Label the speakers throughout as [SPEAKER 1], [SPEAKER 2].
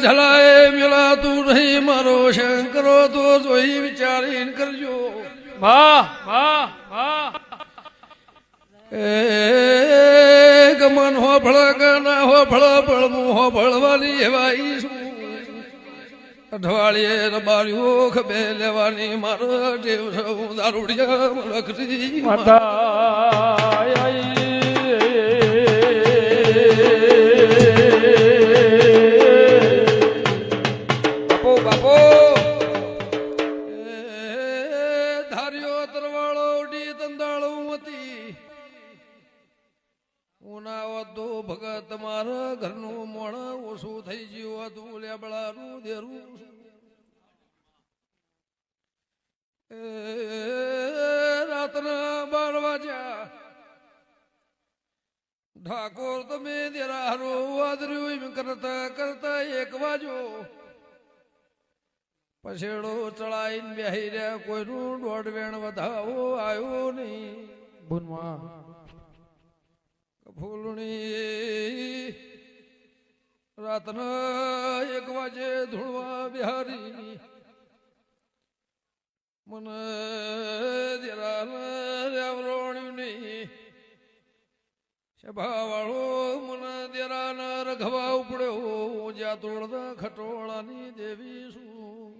[SPEAKER 1] જલાએ મિલાતું નહીં મારો શંકરો તો જોઈ વિચારીને કરજો
[SPEAKER 2] વાહ વાહ વાહ
[SPEAKER 1] એ ગમન હો ભળ ગના હો ભળ ભળમું હો ભળવાની એવાઈ શું અઠવાડિયે રબારીઓ ખબે લેવાની મારા જેવ સૌ દારૂડિયા લખતી
[SPEAKER 2] માતા
[SPEAKER 1] ભગત મારા ઘરનું મોણ ઓછું થઈ ગયું હતું લેબડાનું દેરું રાતના 12 વાગ્યા ઠાકોર તમે દેરારો વાદર્યું કરતા કરતા 1 વાગ્યો પછેડો ચડાઈને બેહી રહ્યા કોઈનું 1.5 વેણ વધાવો આવ્યો નહીં
[SPEAKER 2] બુનવા
[SPEAKER 1] ફૂલણી રાતના 1 વાગે ધૂળવા બિહારી મને દેરાવરોણ્યું નહીં સભા વાળો મને દેરાના રઘવા ઉપડ્યો જ્યાં તોડતા ખટોળાની દેવી શું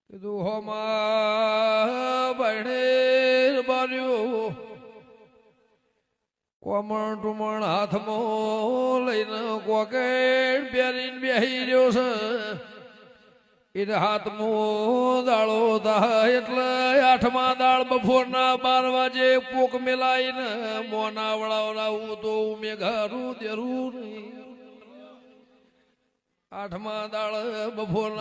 [SPEAKER 1] કીધું હોમાં બાયણે બાર્યો કોમણ ટુમણ હાથમાં લઈને કોકેટ પહેરીને બેહી રહ્યો છે એને હાથમાં દાળો થાય એટલે 8મા દાળ બપોરના 12 વાગે પોક મેલાઈને મોના વળાવડાવું તો મેઘારું દેરું નહીં 8મા દાળ બપોરના